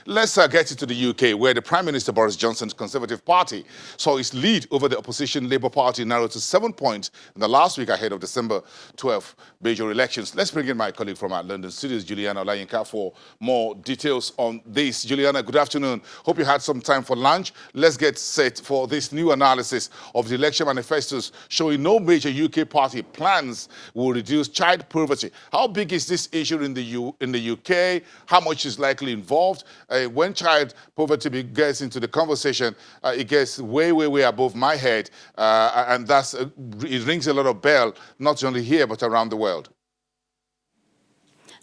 Let's get into the UK, where the Prime Minister Boris Johnson's Conservative Party saw its lead over the opposition Labour Party narrowed to 7 points in the last week ahead of December 12th major elections. Let's bring in my colleague from our London studios, Juliana Olayinka, for more details on this. Juliana, good afternoon. Hope you had some time for lunch. Let's get set for this new analysis of the election manifestos showing no major UK party plans will reduce child poverty. How big is this issue in the UK? How much is likely involved? When child poverty gets into the conversation, it gets way, way, way above my head, and it rings a lot of bell, not only here but around the world.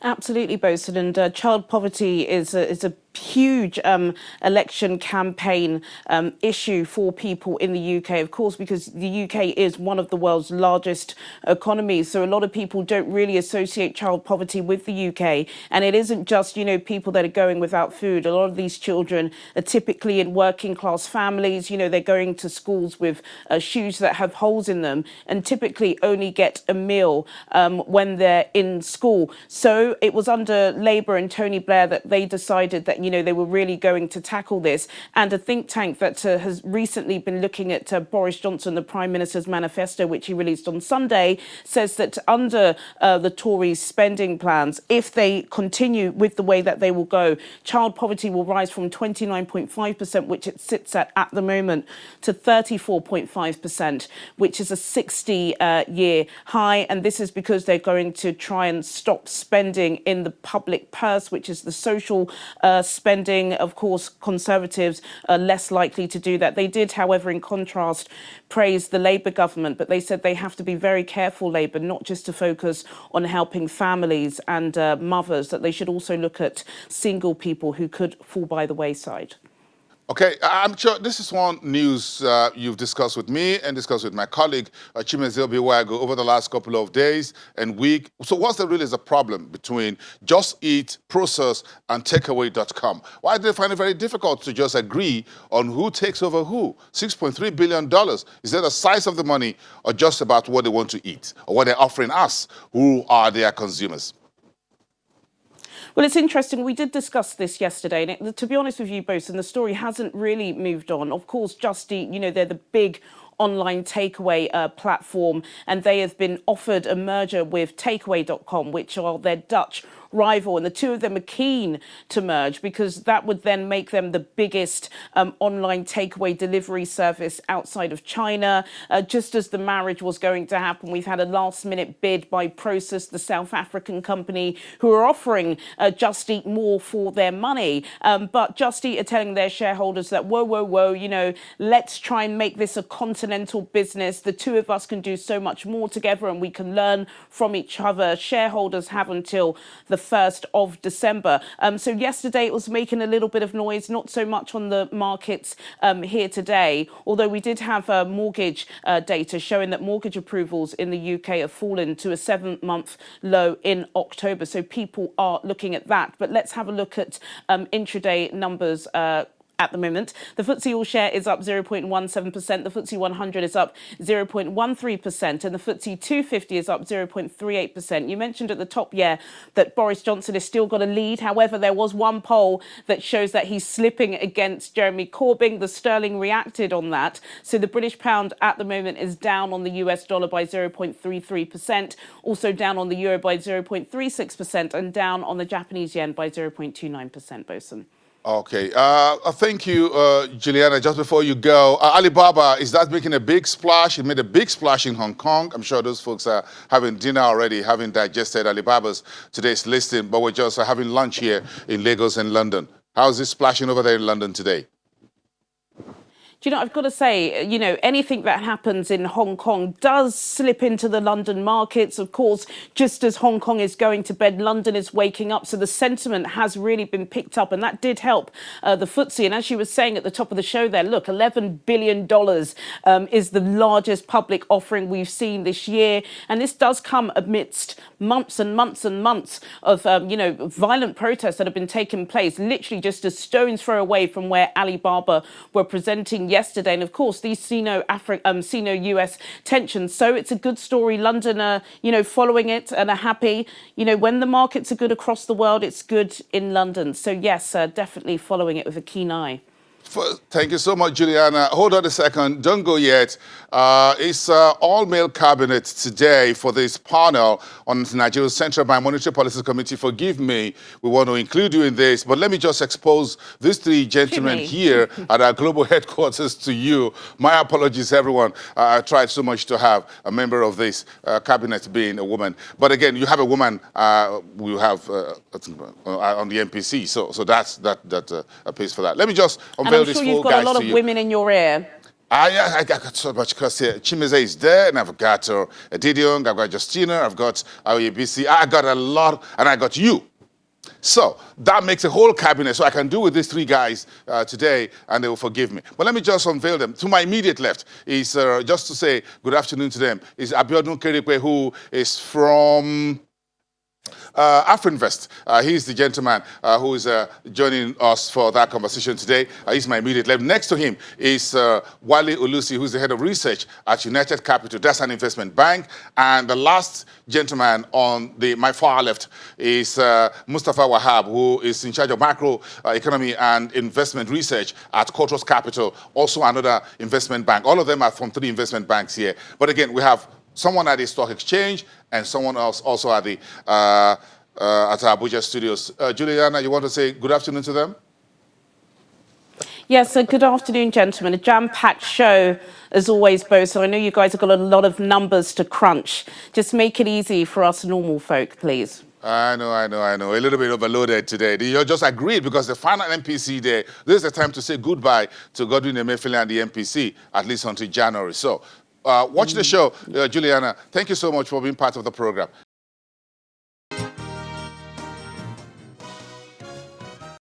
Absolutely, Bosun, and child poverty is a huge election campaign issue for people in the UK, of course, because the UK is one of the world's largest economies. So a lot of people don't really associate child poverty with the UK. And it isn't just, people that are going without food. A lot of these children are typically in working class families. They're going to schools with shoes that have holes in them and typically only get a meal when they're in school. So it was under Labour and Tony Blair that they decided that they were really going to tackle this. And a think tank that has recently been looking at Boris Johnson, the Prime Minister's manifesto, which he released on Sunday, says that under the Tories' spending plans, if they continue with the way that they will go, child poverty will rise from 29.5%, which it sits at the moment, to 34.5%, which is a 60-year high. And this is because they're going to try and stop spending in the public purse, which is the social spending. Of course, Conservatives are less likely to do that. They did, however, in contrast, praise the Labour government, but they said they have to be very careful, Labour, not just to focus on helping families and mothers, that they should also look at single people who could fall by the wayside. Okay, I'm sure this is one news you've discussed with me and discussed with my colleague, Chimezie Obiwago, over the last couple of days and week. So what's the problem between Just Eat, Process, and Takeaway.com? Why do they find it very difficult to just agree on who takes over who? $6.3 billion. Is that the size of the money or just about what they want to eat or what they're offering us, who are their consumers? Well, it's interesting. We did discuss this yesterday. And to be honest with you, Bosun, the story hasn't really moved on. Of course, Just Eat, they're the big online takeaway platform, and they have been offered a merger with Takeaway.com, which are their Dutch rival, and the two of them are keen to merge because that would then make them the biggest online takeaway delivery service outside of China. Just as the marriage was going to happen, we've had a last-minute bid by Prosus, the South African company, who are offering Just Eat more for their money. But Just Eat are telling their shareholders that, whoa, let's try and make this a continental business. The two of us can do so much more together and we can learn from each other. Shareholders have until the 1st of December. So yesterday it was making a little bit of noise, not so much on the markets here today, although we did have mortgage data showing that mortgage approvals in the UK have fallen to a 7-month low in October. So people are looking at that. But let's have a look at intraday numbers at the moment. The FTSE All-Share is up 0.17%, the FTSE 100 is up 0.13%, and the FTSE 250 is up 0.38%. You mentioned at the top, that Boris Johnson has still got a lead. However, there was one poll that shows that he's slipping against Jeremy Corbyn. The sterling reacted on that. So the British pound at the moment is down on the US dollar by 0.33%, also down on the euro by 0.36%, and down on the Japanese yen by 0.29%, Bosun. Okay, thank you, Juliana. Just before you go, Alibaba, is that making a big splash? It made a big splash in Hong Kong. I'm sure those folks are having dinner already, having digested Alibaba's today's listing, but we're just having lunch here in Lagos and London. How's this splashing over there in London today? I've got to say, anything that happens in Hong Kong does slip into the London markets. Of course, just as Hong Kong is going to bed, London is waking up. So the sentiment has really been picked up, and that did help the FTSE. And as she was saying at the top of the show there, look, $11 billion is the largest public offering we've seen this year. And this does come amidst months and months and months of, violent protests that have been taking place, literally just a stone's throw away from where Alibaba were presenting yesterday. And of course, these Sino-US tensions. So it's a good story. London are, following it and are happy. When the markets are good across the world, it's good in London. So yes, definitely following it with a keen eye. Thank you so much, Juliana. Hold on a second. Don't go yet. It's all-male cabinet today for this panel on Nigeria's Central Bank Monetary Policy Committee. Forgive me, we want to include you in this, but let me just expose these three gentlemen here at our global headquarters to you. My apologies, everyone. I tried so much to have a member of this cabinet being a woman. But again, you have a woman we have on the MPC, so that pays for that. Let me just unveil. I'm sure you've got a lot of women in your ear. I got so much because Chimeze is there, and I've got Didion, I've got Justina, I've got Oyebisi, I got a lot, and I got you. So that makes a whole cabinet, so I can do with these three guys today, and they will forgive me. But let me just unveil them. To my immediate left is, just to say good afternoon to them, is Abiodun Kerekwe, who is from Afrinvest. He's the gentleman who is joining us for that conversation today. He's my immediate left. Next to him is Wale Olusi, who's the head of research at United Capital. That's an investment bank. And the last gentleman on my far left is Mustafa Wahab, who is in charge of macro economy and investment research at Kotros Capital, also another investment bank. All of them are from 3 investment banks here. But again, we have someone at the stock exchange and someone else also at the at our Abuja studios. Juliana, you want to say good afternoon to them? Yes, so good afternoon, gentlemen. A jam-packed show, as always, both. So I know you guys have got a lot of numbers to crunch. Just make it easy for us normal folk, please. I know. A little bit overloaded today. You just agreed because the final MPC day, this is the time to say goodbye to Godwin Emefiele and the MPC, at least until January. So watch the show, Juliana. Thank you so much for being part of the program.